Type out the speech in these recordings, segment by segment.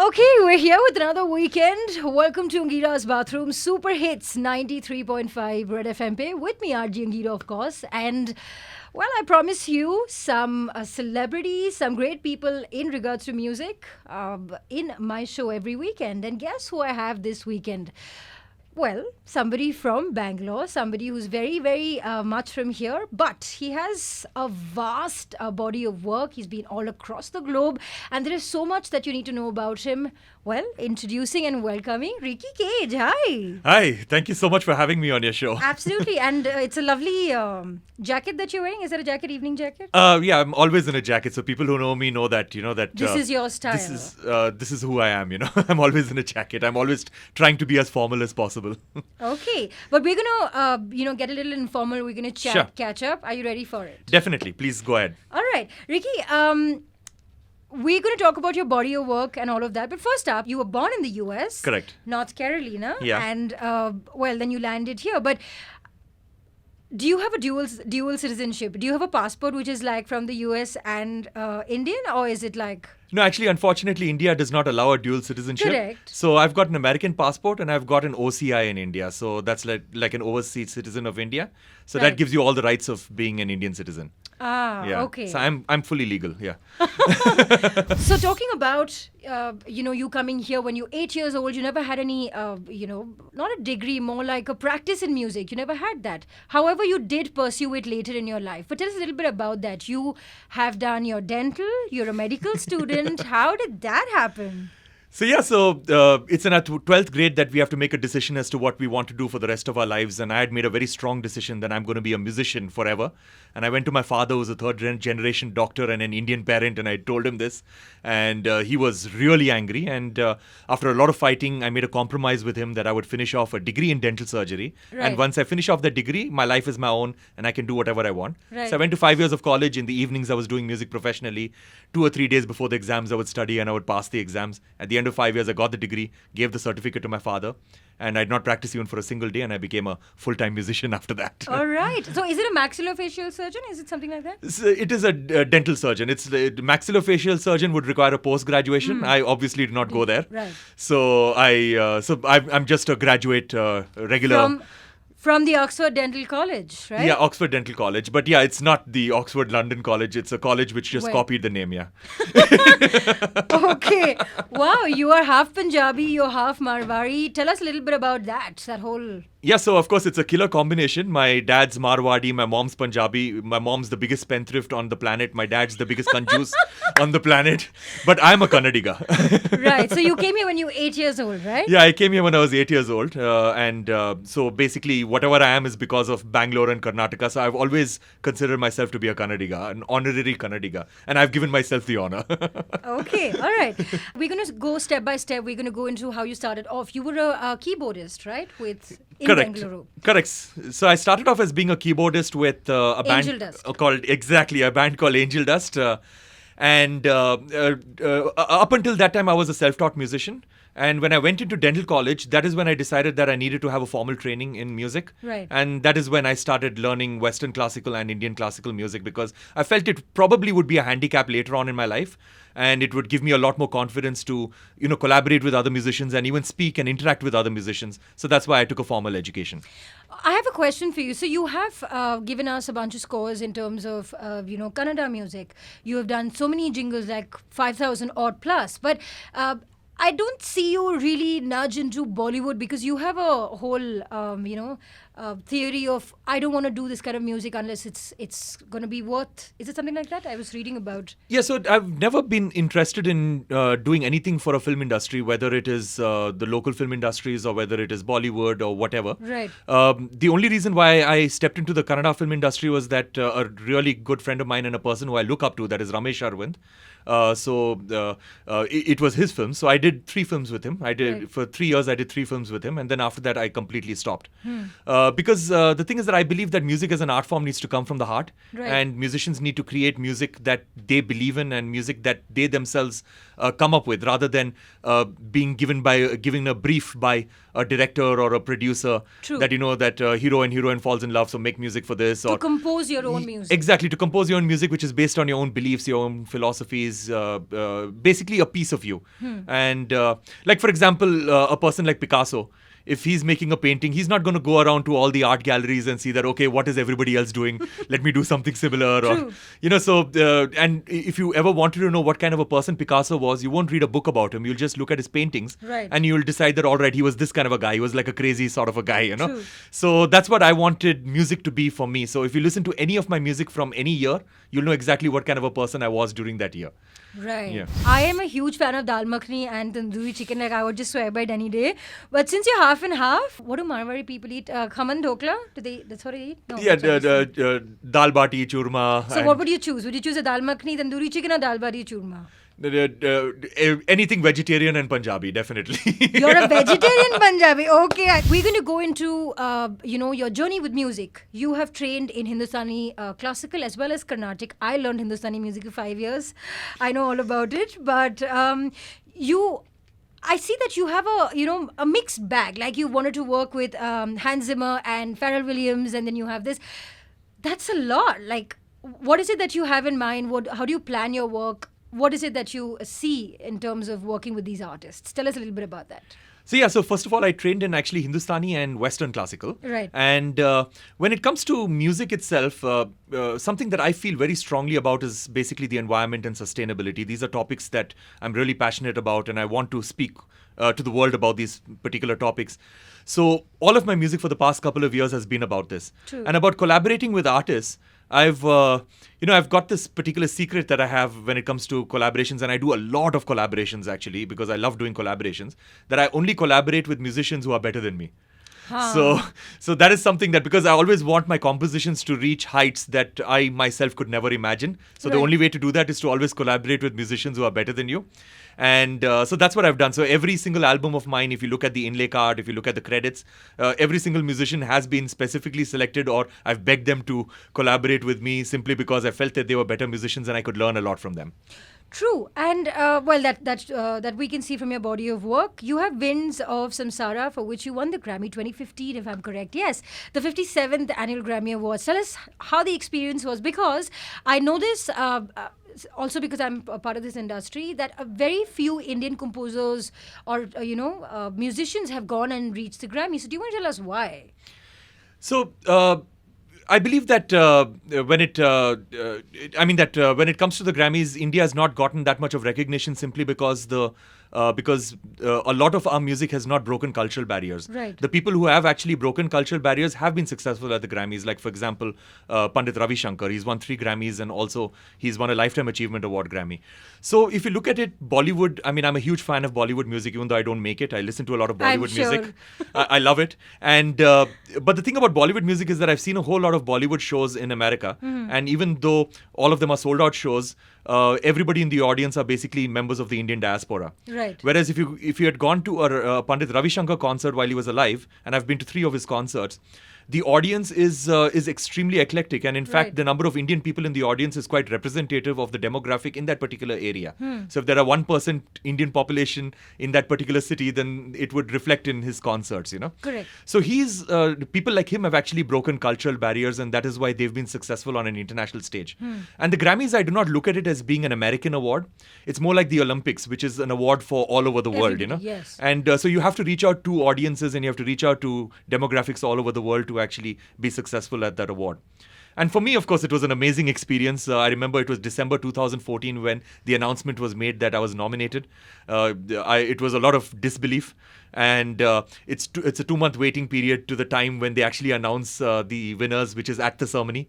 Okay, we're here with another weekend. Welcome to Angira's Bathroom Super Hits 93.5 Red FM pe with me, RJ Angira, of course. And well, I promise you some celebrities, some great people in regards to music in my show every weekend. And guess who I have this weekend? Well, somebody from Bangalore, somebody who's very, very much from here, but he has a vast body of work. He's been all across the globe, and there is so much that you need to know about him. Well, introducing and welcoming Ricky Cage. Hi. Hi, thank you so much for having me on your show. Absolutely, and it's a lovely jacket that you're wearing. Is that a jacket, evening jacket? Yeah, I'm always in a jacket, so people who know me know that This is your style. This is who I am. I'm always in a jacket. I'm always trying to be as formal as possible. Okay, but we're gonna get a little informal. We're gonna chat, Sure. catch up. Are you ready for it? Definitely, please go ahead. All right, Ricky. We're going to talk about your body of work and all of that. But first up, you were born in the US. Correct. North Carolina. Yeah. And, then you landed here. But do you have a dual citizenship? Do you have a passport which is like from the US and Indian? Or is it like... No, actually, unfortunately, India does not allow a dual citizenship. Correct. So I've got an American passport and I've got an OCI in India. So that's like an overseas citizen of India. So Right. that gives you all the rights of being an Indian citizen. Ah, Yeah. okay. So I'm fully legal. Yeah. So talking about, you coming here when you're 8 years old, you never had any, not a degree, more like a practice in music. You never had that. However, you did pursue it later in your life. But tell us a little bit about that. You have done your dental, you're a medical student. How did that happen? So it's in our 12th grade that we have to make a decision as to what we want to do for the rest of our lives. And I had made a very strong decision that I'm going to be a musician forever. And I went to my father, who's a third generation doctor and an Indian parent, and I told him this. And he was really angry. And after a lot of fighting, I made a compromise with him that I would finish off a degree in dental surgery. Right. And once I finish off that degree, my life is my own and I can do whatever I want. Right. So I went to 5 years of college. In the evenings, I was doing music professionally. 2 or 3 days before the exams, I would study and I would pass the exams. At the end of 5 years, I got the degree, gave the certificate to my father, and I did not practice even for a single day, and I became a full-time musician after that. All right. So is it a maxillofacial surgeon? Is it something like that? It is a dental surgeon. It's the maxillofacial surgeon would require a post-graduation. I obviously did not go there. Right. So I'm just a graduate, regular. From the Oxford Dental College, right? Yeah, Oxford Dental College. But yeah, it's not the Oxford London College. It's a college which just Where? copied the name, yeah. Okay. Wow, you are half Punjabi, you're half Marwari. Tell us a little bit about that whole... Yeah, so of course it's a killer combination. My dad's Marwadi, my mom's Punjabi. My mom's the biggest spendthrift on the planet. My dad's the biggest conjuice on the planet. But I'm a Kannadiga. Right. So you came here when you were 8 years old, right? Yeah, I came here when I was 8 years old. So basically whatever I am is because of Bangalore and Karnataka. So I've always considered myself to be a Kannadiga, an honorary Kannadiga. And I've given myself the honor. Okay. All right. We're going to go step by step. We're going to go into how you started off. You were a keyboardist, right? In Bengaluru. Correct. So I started off as being a keyboardist with a band Angel Dust. a band called Angel Dust. Up until that time, I was a self-taught musician. And when I went into dental college, that is when I decided that I needed to have a formal training in music. Right. And that is when I started learning Western classical and Indian classical music, because I felt it probably would be a handicap later on in my life. And it would give me a lot more confidence to, collaborate with other musicians and even speak and interact with other musicians. So that's why I took a formal education. I have a question for you. So you have given us a bunch of scores in terms of, Kannada music. You have done so many jingles, like 5,000 odd plus. But I don't see you really nudge into Bollywood because you have a whole, theory of, I don't want to do this kind of music unless it's going to be worth. Is it something like that? I was reading about. Yeah, so I've never been interested in doing anything for a film industry, whether it is the local film industries or whether it is Bollywood or whatever. Right. The only reason why I stepped into the Kannada film industry was that a really good friend of mine and a person who I look up to, that is Ramesh Arvind. It was his film. So I did 3 films with him. For 3 years, I did 3 films with him. And then after that, I completely stopped. Because the thing is that I believe that music as an art form needs to come from the heart. Right. And musicians need to create music that they believe in and music that they themselves come up with, rather than being given a brief by a director or a producer. True. That that hero and heroine falls in love, so make music for this. To Or compose your own music. Exactly, to compose your own music, which is based on your own beliefs, your own philosophies, basically a piece of you. And like, for example, a person like Picasso, if he's making a painting, he's not going to go around to all the art galleries and see that, okay, what is everybody else doing? Let me do something similar. True. Or, so, and if you ever wanted to know what kind of a person Picasso was, you won't read a book about him. You'll just look at his paintings. Right. And you'll decide that, all right, he was this kind of a guy. He was like a crazy sort of a guy, True. So that's what I wanted music to be for me. So if you listen to any of my music from any year, you'll know exactly what kind of a person I was during that year. Right. Yeah. I am a huge fan of dal makhani and tandoori chicken. Like, I would just swear by it any day. But since you're half and half, what do Marwari people eat? Khaman dhokla? That's what they eat? No. Yeah, that's what they eat. dal bati, churma. So what would you choose? Would you choose a dal makhani, tandoori chicken, or dal bati churma? Anything vegetarian and Punjabi, definitely. You're a vegetarian Punjabi. Okay. We're going to go into, your journey with music. You have trained in Hindustani classical as well as Carnatic. I learned Hindustani music for 5 years. I know all about it. But I see that you have a mixed bag. Like, you wanted to work with Hans Zimmer and Pharrell Williams, and then you have this. That's a lot. Like, what is it that you have in mind? How do you plan your work? What is it that you see in terms of working with these artists? Tell us a little bit about that. So first of all, I trained in actually Hindustani and Western classical. Right. And when it comes to music itself, something that I feel very strongly about is basically the environment and sustainability. These are topics that I'm really passionate about, and I want to speak to the world about these particular topics. So all of my music for the past couple of years has been about this. True. And about collaborating with artists. I've got this particular secret that I have when it comes to collaborations, and I do a lot of collaborations actually, because I love doing collaborations, that I only collaborate with musicians who are better than me. So that is something that, because I always want my compositions to reach heights that I myself could never imagine. So the only way to do that is to always collaborate with musicians who are better than you. And so that's what I've done. So every single album of mine, if you look at the inlay card, if you look at the credits, every single musician has been specifically selected, or I've begged them to collaborate with me simply because I felt that they were better musicians and I could learn a lot from them. True. And that we can see from your body of work. You have Winds of Samsara, for which you won the Grammy 2015, if I'm correct. Yes, the 57th Annual Grammy Awards. Tell us how the experience was, because I know this also because I'm a part of this industry, that very few Indian composers or musicians have gone and reached the Grammy. So do you want to tell us why? So I believe that when it comes to the Grammys, India has not gotten that much of recognition simply because a lot of our music has not broken cultural barriers. Right. The people who have actually broken cultural barriers have been successful at the Grammys. Like, for example, Pandit Ravi Shankar. He's won 3 Grammys, and also he's won a Lifetime Achievement Award Grammy. So if you look at it, Bollywood, I'm a huge fan of Bollywood music, even though I don't make it. I listen to a lot of Bollywood music. I love it. And but the thing about Bollywood music is that I've seen a whole lot of Bollywood shows in America. And even though all of them are sold out shows, everybody in the audience are basically members of the Indian diaspora. Right. Whereas if you had gone to a Pandit Ravi Shankar concert while he was alive, and I've been to 3 of his concerts, the audience is extremely eclectic, and in fact, the number of Indian people in the audience is quite representative of the demographic in that particular area. So if there are 1% Indian population in that particular city, then it would reflect in his concerts, Correct. So people like him have actually broken cultural barriers, and that is why they've been successful on an international stage. And the Grammys, I do not look at it as being an American award. It's more like the Olympics, which is an award for all over the world, Yes. And so you have to reach out to audiences, and you have to reach out to demographics all over the world to actually be successful at that award. And for me, of course, it was an amazing experience. I remember it was December 2014 when the announcement was made that I was nominated. It was a lot of disbelief. And it's a 2-month waiting period to the time when they actually announce the winners, which is at the ceremony.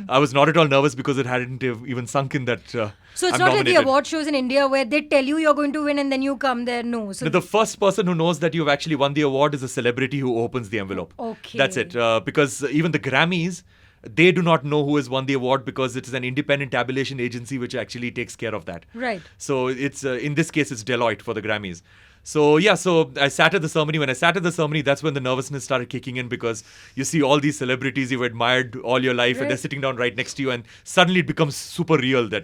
I was not at all nervous because it hadn't even sunk in that So it's I'm not nominated. like the award shows in India where they tell you you're going to win and then you come there. No. So The first person who knows that you've actually won the award is a celebrity who opens the envelope. Okay. That's it. Because even the Grammys, they do not know who has won the award because it is an independent tabulation agency which actually takes care of that. Right. So it's in this case, it's Deloitte for the Grammys. So yeah, so I sat at the ceremony. When I sat at the ceremony, that's when the nervousness started kicking in, because you see all these celebrities you've admired all your life, and they're sitting down right next to you, and suddenly it becomes super real that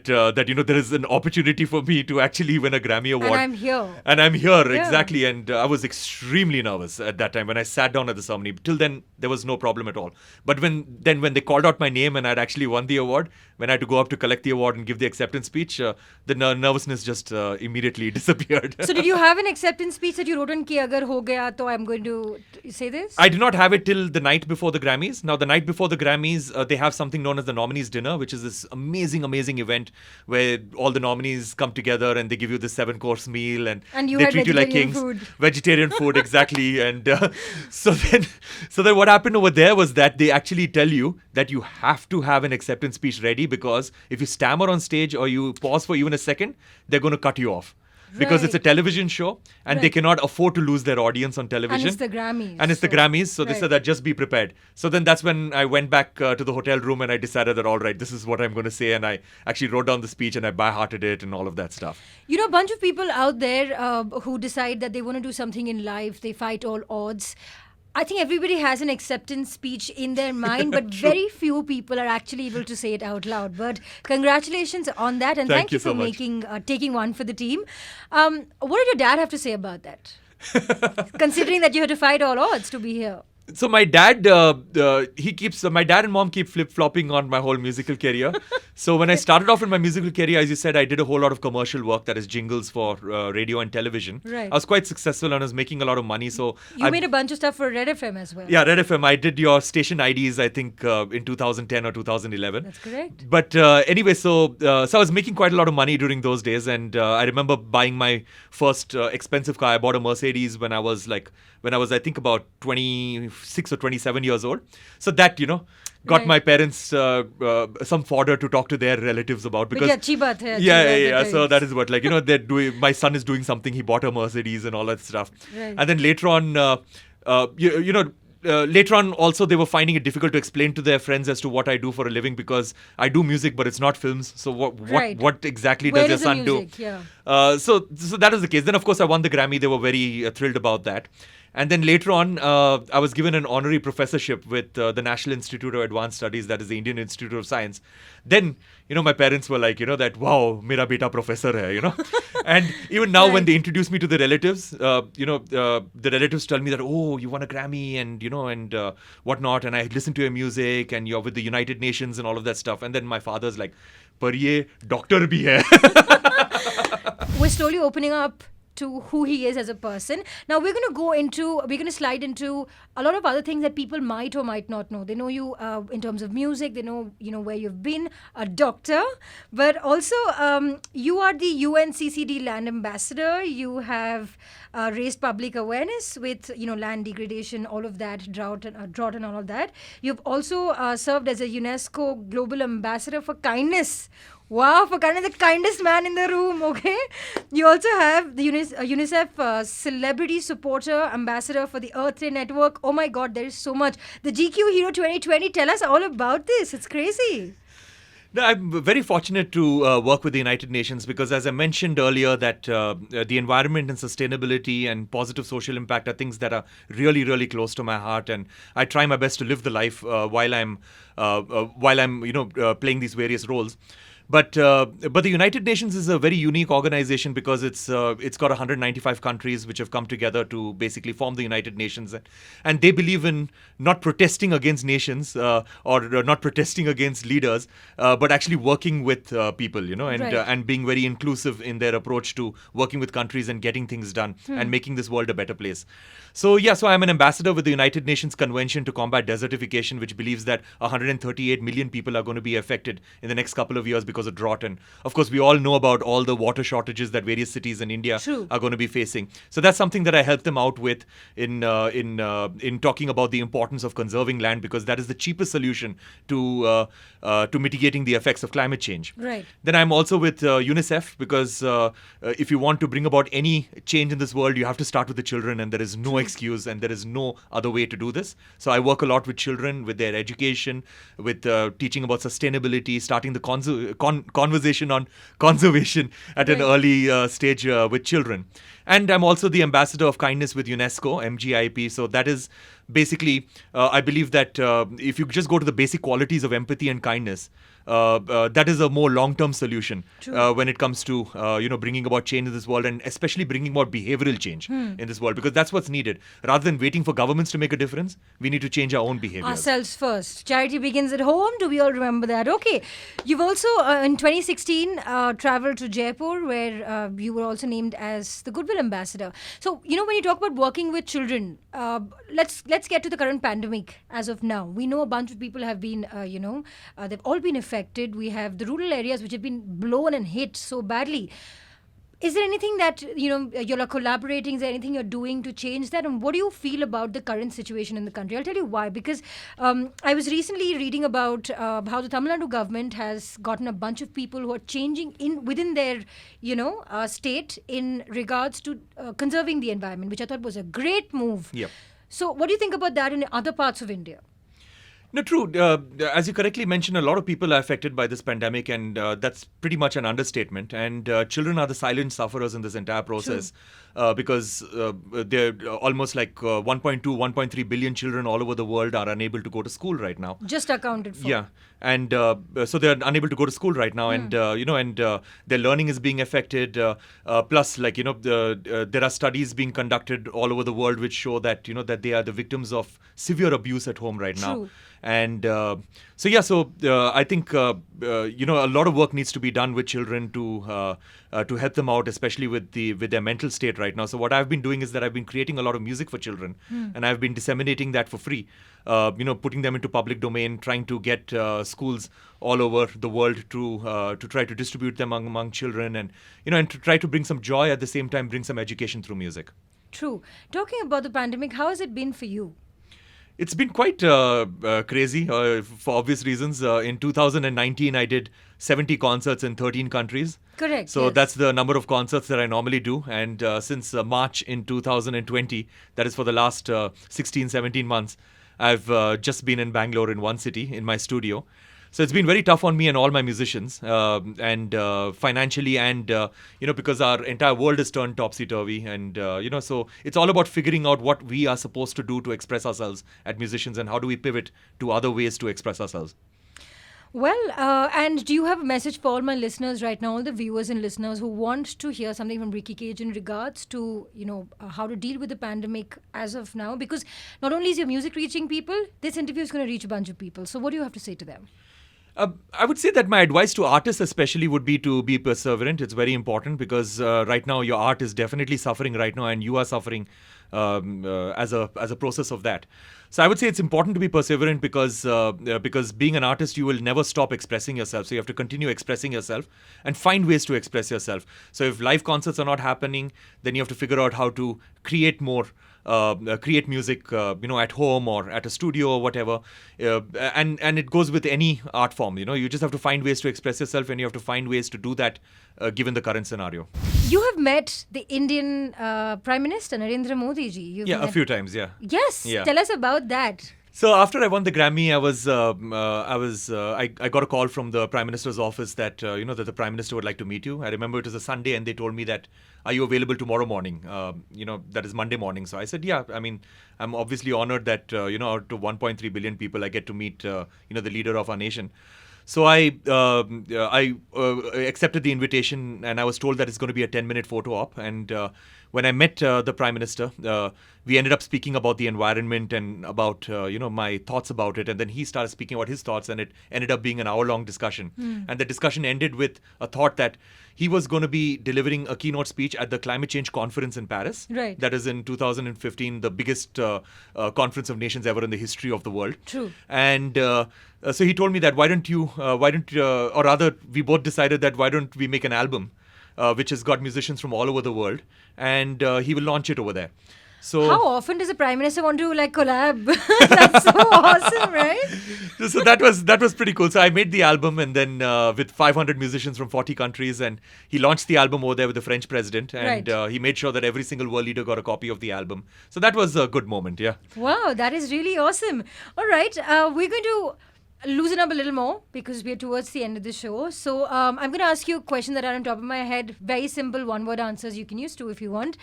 there is an opportunity for me to actually win a Grammy award. And I'm here. And I'm here, exactly. And I was extremely nervous at that time when I sat down at the ceremony. Till then, there was no problem at all. But when they called out my name and I'd actually won the award, when I had to go up to collect the award and give the acceptance speech, the nervousness just immediately disappeared. So did you have an acceptance speech that you wrote on ki agar ho gaya to I'm going to say this? I did not have it till the night before the Grammys. Now, the night before the Grammys, they have something known as the Nominees Dinner, which is this amazing, amazing event where all the nominees come together and they give you this 7-course meal and you they had treat you like vegetarian kings. food. Vegetarian food, exactly. And so then what happened over there was that they actually tell you that you have to have an acceptance speech ready, because if you stammer on stage or you pause for even a second, they're going to cut you off. Because it's a television show and they cannot afford to lose their audience on television. And it's the Grammys. So they said that just be prepared. So then that's when I went back to the hotel room and I decided that, all right, this is what I'm going to say. And I actually wrote down the speech and I by-hearted it and all of that stuff. You know, a bunch of people out there who decide that they want to do something in life, they fight all odds. I think everybody has an acceptance speech in their mind, but very few people are actually able to say it out loud. But congratulations on that, and thank you for so much. taking one for the team. What did your dad have to say about that? Considering that you had to fight all odds to be here. So my dad, my dad and mom keep flip-flopping on my whole musical career. So when I started off in my musical career, as you said, I did a whole lot of commercial work, that is jingles for radio and television. Right. I was quite successful and I was making a lot of money. So you made a bunch of stuff for Red FM as well. Yeah, Red FM. I did your station IDs, I think, in 2010 or 2011. That's correct. But anyway, so I was making quite a lot of money during those days, and I remember buying my first expensive car. I bought a Mercedes when I was I think about 26 or 27 years old. So that, got my parents some fodder to talk to their relatives about, because achhi baat hai, yeah. So that is what, they're doing. My son is doing something. He bought a Mercedes and all that stuff. Right. And then later on, later on also they were finding it difficult to explain to their friends as to what I do for a living, because I do music, but it's not films. So what exactly Where does your son music? do? Yeah. So that was the case. Then of course I won the Grammy. They were very thrilled about that. And then later on, I was given an honorary professorship with the National Institute of Advanced Studies, that is the Indian Institute of Science. Then, my parents were like, that, wow, mera beta professor hai, And even now when they introduce me to the relatives, the relatives tell me that, oh, you won a Grammy and, and whatnot. And I listen to your music and you're with the United Nations and all of that stuff. And then my father's like, par ye doctor bhi hai. We're slowly opening up to who he is as a person. Now we're going to slide into a lot of other things that people might or might not know. They know you in terms of music. They know, where you've been, a doctor, but also you are the UNCCD Land Ambassador. You have raised public awareness with, land degradation, all of that, drought and all of that. You've also served as a UNESCO Global Ambassador for Kindness. Wow, for kind of the kindest man in the room, okay? You also have the UNICEF Celebrity Supporter Ambassador for the Earth Day Network. Oh my God, there is so much. The GQ Hero 2020, tell us all about this. It's crazy. No, I'm very fortunate to work with the United Nations, because as I mentioned earlier that the environment and sustainability and positive social impact are things that are really, really close to my heart, and I try my best to live the life while I'm playing these various roles. But the United Nations is a very unique organization, because it's got 195 countries which have come together to basically form the United Nations, and they believe in not protesting against nations or not protesting against leaders, but actually working with people, and being very inclusive in their approach to working with countries and getting things done and making this world a better place. So I'm an ambassador with the United Nations Convention to Combat Desertification, which believes that 138 million people are going to be affected in the next couple of years because of drought. And of course, we all know about all the water shortages that various cities in India are going to be facing. So that's something that I help them out with in talking about the importance of conserving land, because that is the cheapest solution to mitigating the effects of climate change. Right. Then I'm also with UNICEF, because if you want to bring about any change in this world, you have to start with the children, and there is no excuse and there is no other way to do this. So I work a lot with children, with their education, with teaching about sustainability, starting the conversation on conservation at an early stage with children. And I'm also the ambassador of kindness with UNESCO, MGIP. So that is basically, I believe that if you just go to the basic qualities of empathy and kindness, that is a more long-term solution when it comes to bringing about change in this world, and especially bringing about behavioral change in this world, because that's what's needed. Rather than waiting for governments to make a difference, we need to change our own behaviors. Ourselves first. Charity begins at home. Do we all remember that? Okay. You've also, in 2016, traveled to Jaipur, where you were also named as the Goodwill Ambassador. So, when you talk about working with children, let's get to the current pandemic as of now. We know a bunch of people have been, they've all been affected. We have the rural areas which have been blown and hit so badly. Is there anything that, you're collaborating? Is there anything you're doing to change that? And what do you feel about the current situation in the country? I'll tell you why. Because I was recently reading about how the Tamil Nadu government has gotten a bunch of people who are changing within their, state in regards to conserving the environment, which I thought was a great move. Yep. So what do you think about that in other parts of India? No, true. As you correctly mentioned, a lot of people are affected by this pandemic, and that's pretty much an understatement. And children are the silent sufferers in this entire process because they're almost like 1.2, 1.3 billion children all over the world are unable to go to school right now. Just accounted for. Yeah. And so they're unable to go to school right now, and their learning is being affected. Plus, there are studies being conducted all over the world which show that that they are the victims of severe abuse at home right now. And I think a lot of work needs to be done with children to help them out, especially with their mental state right now. So what I've been doing is that I've been creating a lot of music for children, and I've been disseminating that for free. Putting them into public domain, trying to get schools all over the world to try to distribute them among children, and to try to bring some joy at the same time, bring some education through music. True. Talking about the pandemic, how has it been for you? It's been quite crazy for obvious reasons. In 2019, I did 70 concerts in 13 countries. Correct. So yes. that's the number of concerts that I normally do. And since March in 2020, that is for the last 16, 17 months, I've just been in Bangalore in one city in my studio. So it's been very tough on me and all my musicians, and financially, and because our entire world is turned topsy-turvy, and so it's all about figuring out what we are supposed to do to express ourselves as musicians, and how do we pivot to other ways to express ourselves. Well, and do you have a message for all my listeners right now, all the viewers and listeners who want to hear something from Ricky Cage in regards to, how to deal with the pandemic as of now? Because not only is your music reaching people, this interview is going to reach a bunch of people. So what do you have to say to them? I would say that my advice to artists especially would be to be perseverant. It's very important because right now your art is definitely suffering right now, and you are suffering as a process of that. So I would say it's important to be perseverant because being an artist, you will never stop expressing yourself. So you have to continue expressing yourself and find ways to express yourself. So if live concerts are not happening, then you have to figure out how to create more. Create music, at home or at a studio or whatever, and it goes with any art form. You just have to find ways to express yourself, and you have to find ways to do that, given the current scenario. You have met the Indian Prime Minister Narendra Modi ji. A few times. Yeah. Yes. Yeah. Tell us about that. So after I won the Grammy, I got a call from the Prime Minister's office that that the Prime Minister would like to meet you. I remember it was a Sunday, and they told me that, are you available tomorrow morning? That is Monday morning. So I said, yeah. I mean, I'm obviously honored that out to 1.3 billion people, I get to meet the leader of our nation. So I accepted the invitation, and I was told that it's going to be a 10-minute photo op. And when I met the Prime Minister, we ended up speaking about the environment and about my thoughts about it. And then he started speaking about his thoughts, and it ended up being an hour-long discussion. And the discussion ended with a thought that he was going to be delivering a keynote speech at the Climate Change Conference in Paris. Right. That is in 2015, the biggest conference of nations ever in the history of the world. True. And so he told me that why don't you, or rather, we both decided that why don't we make an album, which has got musicians from all over the world, and he will launch it over there. So how often does the Prime Minister want to collab? That's so awesome, right? So that was pretty cool. So I made the album, and then with 500 musicians from 40 countries, and he launched the album over there with the French president, and he made sure that every single world leader got a copy of the album. So that was a good moment, yeah. Wow, that is really awesome. All right, we're going to loosen up a little more because we're towards the end of the show. So I'm going to ask you a question that are on top of my head. Very simple one-word answers you can use too if you want.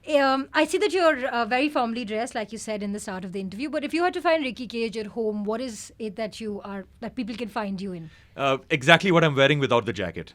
I see that you're very formally dressed, like you said in the start of the interview. But if you had to find Ricky Cage at home, what is it that that people can find you in? Exactly what I'm wearing without the jacket.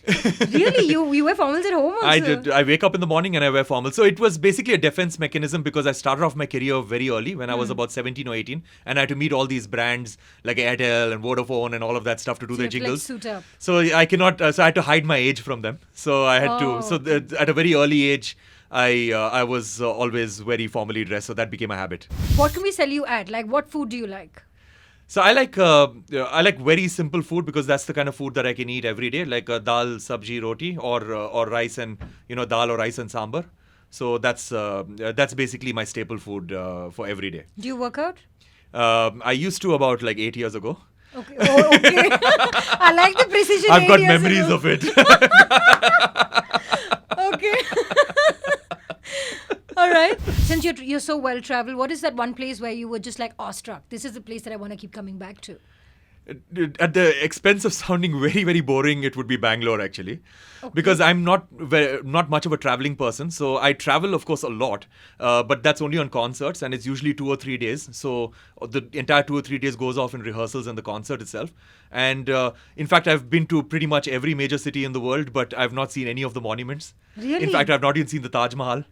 Really? You wear formals at home also? I did. I wake up in the morning and I wear formals. So it was basically a defense mechanism because I started off my career very early when I was about 17 or 18. And I had to meet all these brands like Airtel and Vodafone and all of that stuff to do their jingles. Suit up. So I cannot. So I had to hide my age from them. So I had to. So at a very early age, I was always very formally dressed. So that became a habit. What can we sell you at? Like, what food do you like? So I like very simple food because that's the kind of food that I can eat every day, like dal, sabji, roti, or rice and dal or rice and sambar. So that's basically my staple food for every day. Do you work out? I used to about like 8 years ago. Okay. Oh, okay. I like the precision. I've got memories of it. Okay. All right. Since you're so well traveled, what is that one place where you were just like awestruck? This is the place that I want to keep coming back to. At the expense of sounding very, very boring, it would be Bangalore actually, because I'm not much of a traveling person. So I travel, of course, a lot, but that's only on concerts, and it's usually 2 or 3 days. So the entire 2 or 3 days goes off in rehearsals and the concert itself. And in fact, I've been to pretty much every major city in the world, but I've not seen any of the monuments. Really? In fact, I've not even seen the Taj Mahal.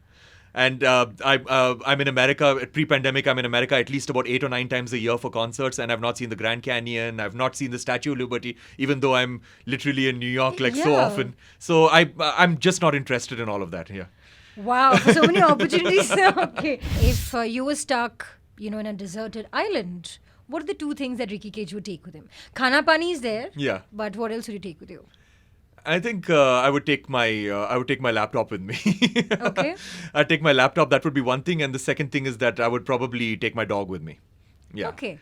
And I'm in America, pre-pandemic, I'm in America at least about 8 or 9 times a year for concerts, and I've not seen the Grand Canyon, I've not seen the Statue of Liberty, even though I'm literally in New York so often. So I'm just not interested in all of that, yeah. Wow, so many opportunities. Okay. If you were stuck, in a deserted island, what are the 2 things that Ricky Cage would take with him? Khana pani is there. Yeah. But what else would you take with you? I think I would take my laptop with me. Okay. I'd take my laptop. That would be one thing, and the second thing is that I would probably take my dog with me. Yeah. Okay.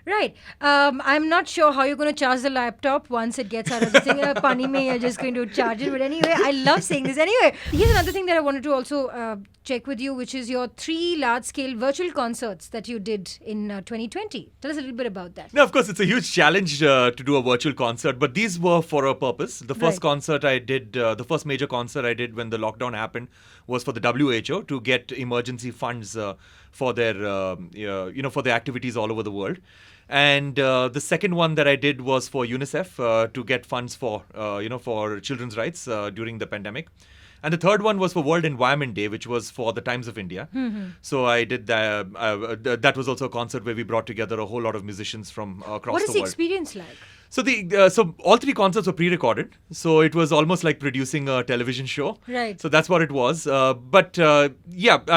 Right. I'm not sure how you're going to charge the laptop once it gets out of the thing. Pani mein, you're just going to charge it. But anyway, I love saying this. Anyway, here's another thing that I wanted to also check with you, which is your 3 large-scale virtual concerts that you did in 2020. Tell us a little bit about that. Now, of course, it's a huge challenge to do a virtual concert, but these were for a purpose. The first concert I did, the first major concert I did when the lockdown happened was for the WHO to get emergency funds for their, for their activities all over the world. And the second one that I did was for UNICEF to get funds for, for children's rights during the pandemic. And the third one was for World Environment Day, which was for the Times of India. Mm-hmm. So I did that. That was also a concert where we brought together a whole lot of musicians from across the world. What is the experience like? So so all 3 concerts were pre-recorded. So it was almost like producing a television show. Right. So that's what it was. But I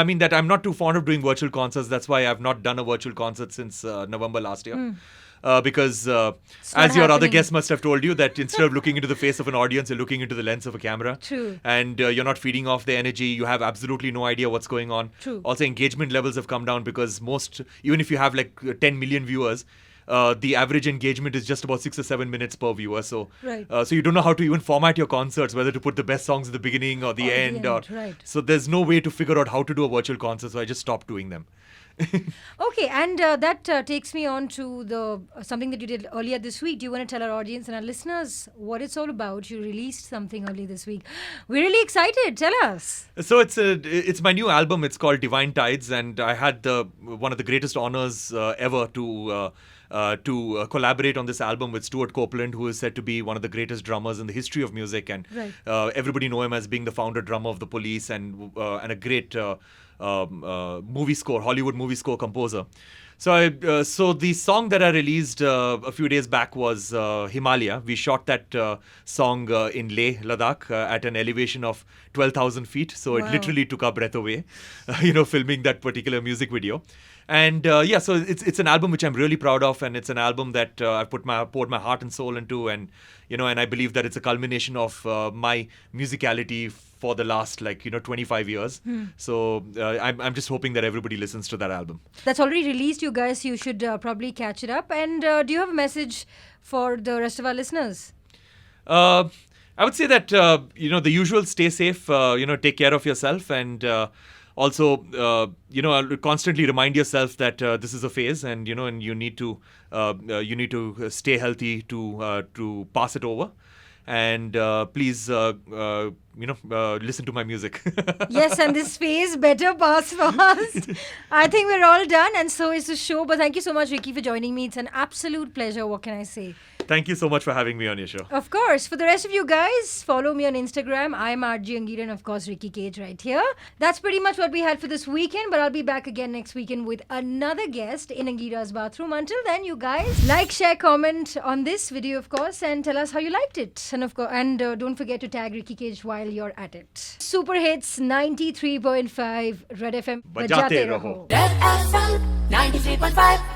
mean that I'm not too fond of doing virtual concerts. That's why I've not done a virtual concert since November last year. Because as your other guests must have told you, that instead of looking into the face of an audience, you're looking into the lens of a camera. True. And you're not feeding off the energy. You have absolutely no idea what's going on. True. Also, engagement levels have come down because even if you have like 10 million viewers, the average engagement is just about 6 or 7 minutes per viewer. So, so you don't know how to even format your concerts, whether to put the best songs at the beginning or the end. So there's no way to figure out how to do a virtual concert. So I just stopped doing them. Okay, and that takes me on to something that you did earlier this week. Do you want to tell our audience and our listeners what it's all about? You released something early this week. We're really excited. Tell us. So it's my new album. It's called Divine Tides, and I had one of the greatest honors ever to collaborate on this album with Stuart Copeland, who is said to be one of the greatest drummers in the history of music, and everybody know him as being the founder drummer of The Police and a great Hollywood movie score composer. So so the song that I released a few days back was Himalaya. We shot that song in Leh, Ladakh, at an elevation of 12,000 feet. So it literally took our breath away, filming that particular music video. And so it's an album which I'm really proud of, and it's an album that I've poured my heart and soul into, and and I believe that it's a culmination of my musicality for the last 25 years. So I'm just hoping that everybody listens to that album. That's already released, you guys. You should probably catch it up. And do you have a message for the rest of our listeners? I would say that the usual: stay safe, take care of yourself, and Also, I'll constantly remind yourself that this is a phase, and and you need to stay healthy to pass it over. And please, listen to my music. Yes, and this phase better pass fast. I think we're all done, and so is the show. But thank you so much, Ricky, for joining me. It's an absolute pleasure. What can I say? Thank you so much for having me on your show. Of course. For the rest of you guys, follow me on Instagram. I'm RJ Angeera, and of course, Ricky Cage right here. That's pretty much what we had for this weekend, but I'll be back again next weekend with another guest in Angeera's bathroom. Until then, you guys, like, share, comment on this video, of course, and tell us how you liked it. And of course, don't forget to tag Ricky Cage while you're at it. Super Hits 93.5 Red FM. Bajate raho. Red FM 93.5